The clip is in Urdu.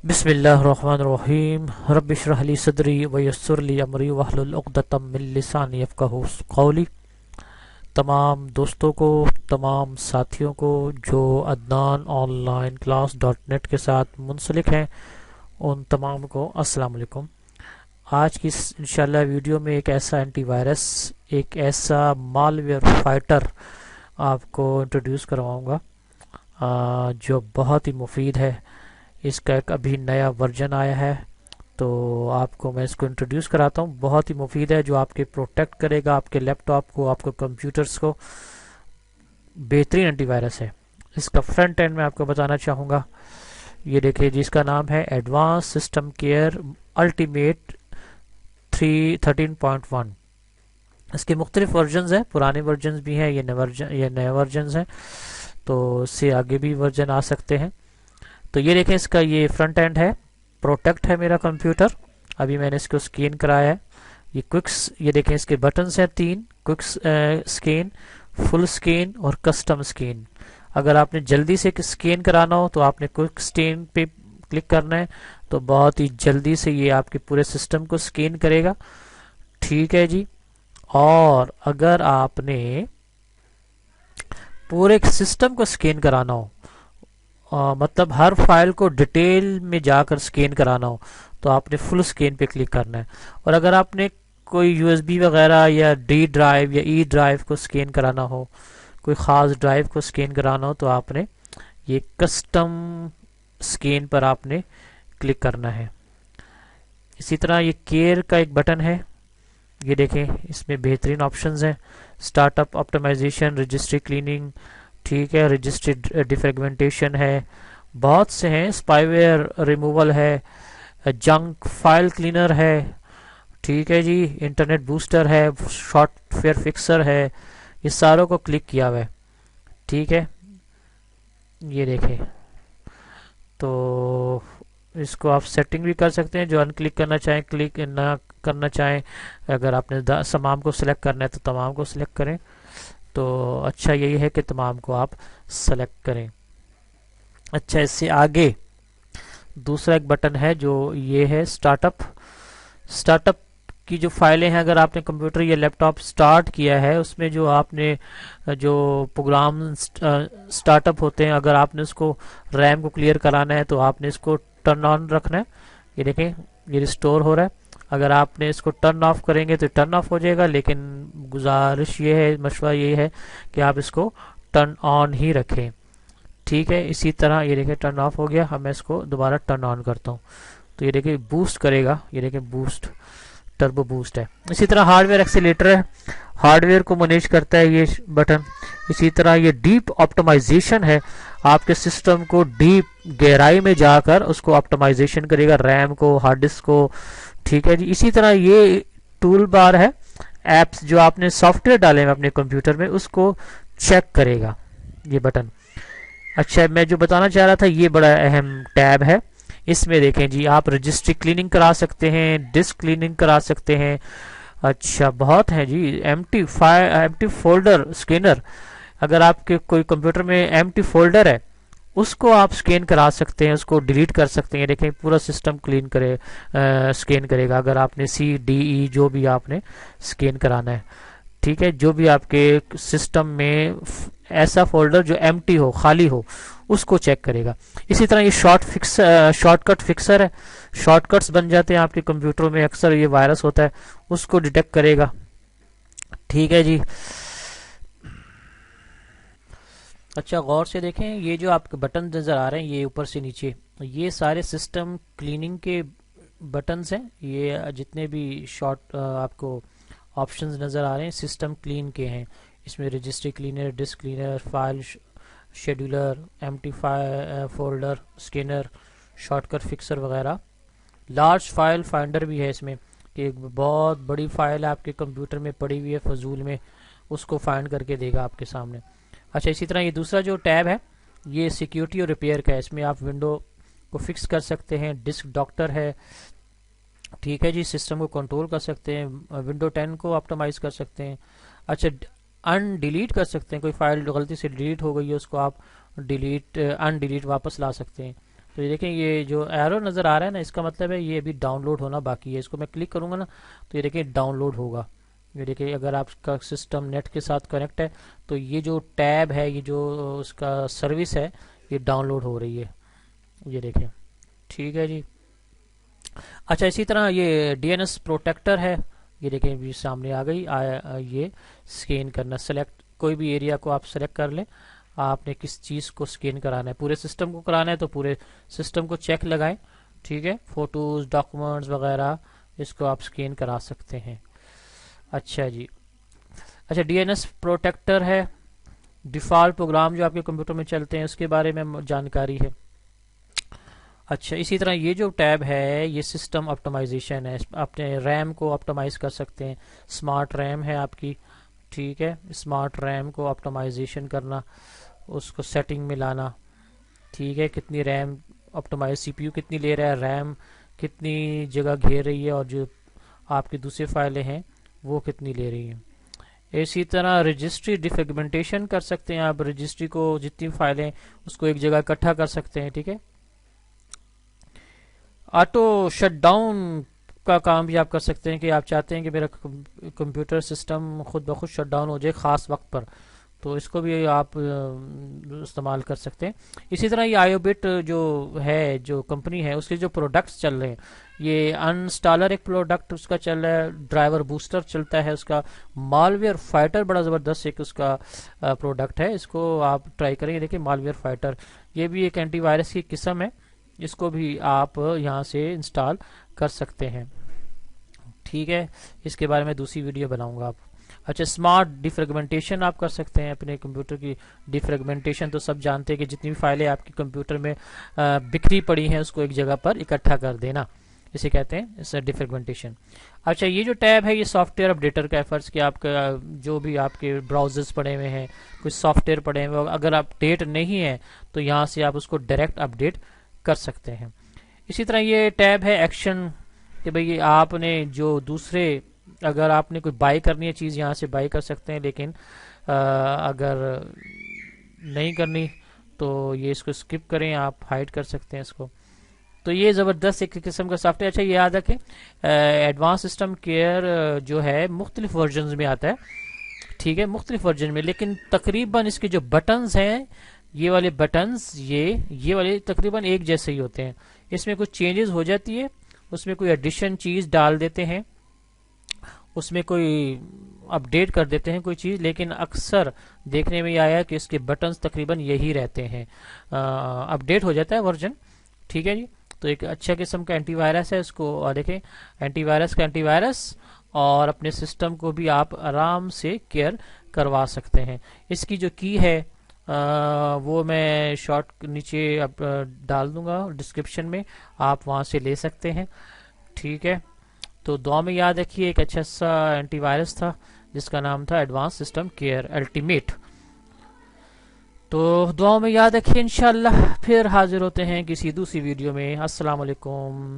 بسم اللہ الرحمن الرحیم رب اشرح لی صدری ویسر لی امری واحلل عقدۃ من لسانی یفقہوا قولی۔ تمام دوستوں کو، تمام ساتھیوں کو جو Adnan online class dot net کے ساتھ منسلک ہیں، ان تمام کو السلام علیکم۔ آج کی انشاءاللہ ویڈیو میں ایک ایسا اینٹی وائرس، ایک ایسا مالویئر فائٹر آپ کو انٹروڈیوس کرواؤں گا جو بہت ہی مفید ہے۔ اس کا ایک ابھی نیا ورژن آیا ہے، تو آپ کو میں اس کو انٹروڈیوس کراتا ہوں۔ بہت ہی مفید ہے، جو آپ کے پروٹیکٹ کرے گا، آپ کے لیپ ٹاپ کو، آپ کے کمپیوٹرز کو۔ بہترین اینٹی وائرس ہے۔ اس کا فرنٹ اینڈ میں آپ کو بتانا چاہوں گا، یہ دیکھیں جس کا نام ہے ایڈوانس سسٹم کیئر الٹیمیٹ 13.1۔ اس کے مختلف ورژنز ہیں، پرانے ورژنز بھی ہیں، یہ نئے ورژنز ہیں، تو اس سے آگے بھی ورژن آ سکتے ہیں۔ تو یہ دیکھیں، اس کا یہ فرنٹ اینڈ ہے، پروٹیکٹ ہے میرا کمپیوٹر۔ ابھی میں نے اس کو سکین کرایا ہے۔ یہ کوئکس، یہ دیکھیں اس کے بٹنز ہیں 3، کوئک سکین، فل سکین اور کسٹم سکین۔ اگر آپ نے جلدی سے سکین کرانا ہو تو آپ نے کوئک سکین پہ کلک کرنا ہے، تو بہت ہی جلدی سے یہ آپ کے پورے سسٹم کو سکین کرے گا۔ ٹھیک ہے جی۔ اور اگر آپ نے پورے سسٹم کو سکین کرانا ہو، مطلب ہر فائل کو ڈیٹیل میں جا کر سکین کرانا ہو، تو آپ نے فل سکین پہ کلک کرنا ہے۔ اور اگر آپ نے کوئی یو ایس بی وغیرہ یا ڈی ڈرائیو یا ای ڈرائیو کو سکین کرانا ہو، کوئی خاص ڈرائیو کو سکین کرانا ہو، تو آپ نے یہ کسٹم سکین پر آپ نے کلک کرنا ہے۔ اسی طرح یہ کیئر کا ایک بٹن ہے، یہ دیکھیں اس میں بہترین آپشنز ہیں، startup optimization, registry cleaning, ٹھیک ہے، رجسٹری ڈیفریگمنٹیشن ہے، بہت سے ہیں، اسپائی ویئر ریموول ہے، جنک فائل کلینر ہے، ٹھیک ہے جی، انٹرنیٹ بوسٹر ہے، سافٹ ویئر فکسر ہے، یہ ساروں کو کلک کیا ہوا ہے۔ ٹھیک ہے، یہ دیکھیں، تو اس کو آپ سیٹنگ بھی کر سکتے ہیں، جو ان کلک کرنا چاہیں کلک نہ کرنا چاہیں۔ اگر آپ نے تمام کو سلیکٹ کرنا ہے تو تمام کو سلیکٹ کریں، تو اچھا یہی ہے کہ تمام کو آپ سلیکٹ کریں۔ اچھا، اس سے آگے دوسرا ایک بٹن ہے، جو یہ ہے سٹارٹ اپ۔ سٹارٹ اپ کی جو فائلیں ہیں، اگر آپ نے کمپیوٹر یا لیپ ٹاپ سٹارٹ کیا ہے، اس میں جو آپ نے جو پروگرام سٹارٹ اپ ہوتے ہیں، اگر آپ نے اس کو ریم کو کلیئر کرانا ہے تو آپ نے اس کو ٹرن آن رکھنا ہے۔ یہ دیکھیں، یہ ریسٹور ہو رہا ہے۔ اگر آپ نے اس کو ٹرن آف کریں گے تو ٹرن آف ہو جائے گا، لیکن گزارش یہ ہے، مشورہ یہ ہے کہ آپ اس کو ٹرن آن ہی رکھیں۔ ٹھیک ہے، اسی طرح یہ دیکھیں ٹرن آف ہو گیا۔ اب میں اس کو دوبارہ ٹرن آن کرتا ہوں، تو یہ دیکھیں بوسٹ کرے گا، یہ دیکھیں بوسٹ، ٹربو بوسٹ ہے۔ اسی طرح ہارڈ ویئر ایکسیلیٹر ہے، ہارڈ ویئر کو مینیج کرتا ہے یہ بٹن۔ اسی طرح یہ ڈیپ آپٹیمائزیشن ہے، آپ کے سسٹم کو ڈیپ گہرائی میں جا کر اس کو آپٹیمائزیشن کرے گا، ریم کو، ہارڈ ڈسک کو۔ ٹھیک ہے جی۔ اسی طرح یہ ٹول بار ہے، ایپس جو آپ نے سافٹ ویئر ڈالے ہیں اپنے کمپیوٹر میں، اس کو چیک کرے گا یہ بٹن۔ اچھا، میں جو بتانا چاہ رہا تھا، یہ بڑا اہم ٹیب ہے۔ اس میں دیکھیں جی، آپ رجسٹری کلیننگ کرا سکتے ہیں، ڈسک کلیننگ کرا سکتے ہیں۔ اچھا، بہت ہیں جی، ایم ٹی فولڈر اسکینر۔ اگر آپ کے کوئی کمپیوٹر میں ایم ٹی فولڈر ہے، اس کو آپ سکین کرا سکتے ہیں، اس کو ڈیلیٹ کر سکتے ہیں۔ دیکھیں پورا سسٹم سکین کرے گا، اگر آپ نے سی ڈی ای جو بھی آپ نے سکین کرانا ہے۔ ٹھیک ہے، جو بھی آپ کے سسٹم میں ایسا فولڈر جو ایم ٹی ہو، خالی ہو، اس کو چیک کرے گا۔ اسی طرح یہ شارٹ کٹ فکسر ہے، شارٹ کٹس بن جاتے ہیں آپ کے کمپیوٹروں میں، اکثر یہ وائرس ہوتا ہے، اس کو ڈیٹیکٹ کرے گا۔ ٹھیک ہے جی۔ اچھا، غور سے دیکھیں، یہ جو آپ کے بٹن نظر آ رہے ہیں، یہ اوپر سے نیچے، یہ سارے سسٹم کلیننگ کے بٹنز ہیں۔ یہ جتنے بھی شارٹ آپ کو آپشنز نظر آ رہے ہیں، سسٹم کلین کے ہیں۔ اس میں registry cleaner, disk cleaner, file scheduler, M T folder scanner, shortcut fixer وغیرہ۔ لارج فائل فائنڈر بھی ہے اس میں، کہ ایک بہت بڑی فائل آپ کے کمپیوٹر میں پڑی ہوئی ہے فضول میں، اس کو فائنڈ کر کے دے گا آپ کے سامنے۔ اچھا، اسی طرح یہ دوسرا جو ٹیب ہے، یہ سیکیورٹی اور ریپیئر کا ہے۔ اس میں آپ ونڈو کو فکس کر سکتے ہیں، ڈسک ڈاکٹر ہے، ٹھیک ہے جی، سسٹم کو کنٹرول کر سکتے ہیں، ونڈو 10 کو آپٹیمائز کر سکتے ہیں۔ اچھا، ان ڈیلیٹ کر سکتے ہیں، کوئی فائل غلطی سے ڈیلیٹ ہو گئی ہے، اس کو آپ ان ڈیلیٹ واپس لا سکتے ہیں۔ تو یہ دیکھیں یہ جو ایرو نظر آ رہا ہے نا، اس کا مطلب ہے یہ ابھی ڈاؤن لوڈ ہونا باقی ہے. اس کو میں کلک کروں گا نا تو یہ دیکھیں ڈاؤن لوڈ ہوگا. یہ دیکھیں اگر آپ کا سسٹم نیٹ کے ساتھ کنیکٹ ہے تو یہ جو ٹیب ہے، یہ جو اس کا سروس ہے، یہ ڈاؤن لوڈ ہو رہی ہے. یہ دیکھیں ٹھیک ہے جی. اچھا اسی طرح یہ ڈی این ایس پروٹیکٹر ہے. یہ دیکھیں بھی سامنے آ گئی. یہ اسکین کرنا، سلیکٹ کوئی بھی ایریا کو آپ سلیکٹ کر لیں. آپ نے کس چیز کو اسکین کرانا ہے، پورے سسٹم کو کرانا ہے تو پورے سسٹم کو چیک لگائیں. ٹھیک ہے، فوٹوز، ڈاکومنٹس وغیرہ اس کو آپ اسکین کرا سکتے ہیں. اچھا جی. اچھا ڈی این ایس پروٹیکٹر ہے. ڈیفالٹ پروگرام جو آپ کے کمپیوٹر میں چلتے ہیں اس کے بارے میں جانکاری ہے. اچھا اسی طرح یہ جو ٹیب ہے یہ سسٹم آپٹمائزیشن ہے. اپنے ریم کو آپٹمائز کر سکتے ہیں. اسمارٹ ریم ہے آپ کی. ٹھیک ہے، اسمارٹ ریم کو آپٹمائزیشن کرنا، اس کو سیٹنگ میں لانا. ٹھیک ہے، کتنی ریم آپٹمائز، سی پی یو کتنی لے رہا ہے، ریم کتنی جگہ گھیر رہی ہے، اور جو آپ کی دوسری فائلیں ہیں وہ کتنی لے رہی ہیں. اسی طرح رجسٹری ڈیفریگمنٹیشن کر سکتے ہیں آپ. رجسٹری کو جتنی فائلیں اس کو ایک جگہ اکٹھا کر سکتے ہیں. ٹھیک ہے. آٹو شٹ ڈاؤن کا کام بھی آپ کر سکتے ہیں کہ آپ چاہتے ہیں کہ میرا کمپیوٹر سسٹم خود بخود شٹ ڈاؤن ہو جائے خاص وقت پر، تو اس کو بھی آپ استعمال کر سکتے ہیں. اسی طرح یہ آئیو بٹ جو ہے، جو کمپنی ہے، اس کے جو پروڈکٹس چل رہے ہیں، یہ انسٹالر ایک پروڈکٹ اس کا چل رہا ہے، ڈرائیور بوسٹر چلتا ہے اس کا، مالویئر فائٹر بڑا زبردست ایک اس کا پروڈکٹ ہے. اس کو آپ ٹرائی کریں. دیکھیں مالویئر فائٹر یہ بھی ایک اینٹی وائرس کی قسم ہے. اس کو بھی آپ یہاں سے انسٹال کر سکتے ہیں. ٹھیک ہے، اس کے بارے میں دوسری ویڈیو بناؤں گا آپ. اچھا اسمارٹ ڈیفریگمنٹیشن آپ کر سکتے ہیں. اپنے کمپیوٹر کی ڈیفریگمنٹیشن تو سب جانتے ہیں کہ جتنی بھی فائلیں آپ کے کمپیوٹر میں بکھری پڑی ہیں اس کو ایک جگہ پر اکٹھا کر دینا، اسے کہتے ہیں اس ڈیفریگمنٹیشن. اچھا یہ جو ٹیب ہے یہ سافٹ ویئر اپڈیٹر کا ہے. فرض کہ آپ کا جو بھی آپ کے براؤزرز پڑے ہوئے ہیں، کچھ سافٹ ویئر پڑے ہوئے، اگر اپڈیٹ نہیں ہے تو یہاں سے آپ اس کو ڈائریکٹ اپڈیٹ کر سکتے ہیں. اسی طرح یہ ٹیب ہے ایکشن، کہ بھئی آپ نے جو دوسرے، اگر آپ نے کوئی بائی کرنی ہے چیز یہاں سے بائی کر سکتے ہیں، لیکن اگر نہیں کرنی تو یہ اس کو اسکپ کریں، آپ ہائڈ کر سکتے ہیں اس کو. تو یہ زبردست ایک قسم کا سافٹ ویئر. اچھا یہ یاد رکھیں ایڈوانس سسٹم کیئر جو ہے مختلف ورژنز میں آتا ہے. ٹھیک ہے، مختلف ورژن میں، لیکن تقریباً اس کے جو بٹنز ہیں، یہ والے بٹنز یہ والے تقریباً ایک جیسے ہی ہوتے ہیں. اس میں کچھ چینجز ہو جاتی ہے، اس میں کوئی ایڈیشن چیز ڈال دیتے ہیں، اس میں کوئی اپڈیٹ کر دیتے ہیں کوئی چیز، لیکن اکثر دیکھنے میں یہ آیا کہ اس کے بٹنز تقریباً یہی رہتے ہیں. اپڈیٹ ہو جاتا ہے ورژن. ٹھیک ہے جی. تو ایک اچھا قسم کا اینٹی وائرس ہے. اس کو اور دیکھیں اینٹی وائرس کا اینٹی وائرس، اور اپنے سسٹم کو بھی آپ آرام سے کیئر کروا سکتے ہیں. اس کی جو کی ہے وہ میں شارٹ نیچے ڈال دوں گا ڈسکرپشن میں، آپ وہاں سے لے سکتے ہیں. ٹھیک ہے. تو دعا میں یاد رکھیے ایک اچھا سا اینٹی وائرس تھا جس کا نام تھا ایڈوانس سسٹم کیئر الٹیمیٹ. تو دعاؤں میں یاد رکھیے. انشاءاللہ پھر حاضر ہوتے ہیں کسی دوسری ویڈیو میں. السلام علیکم.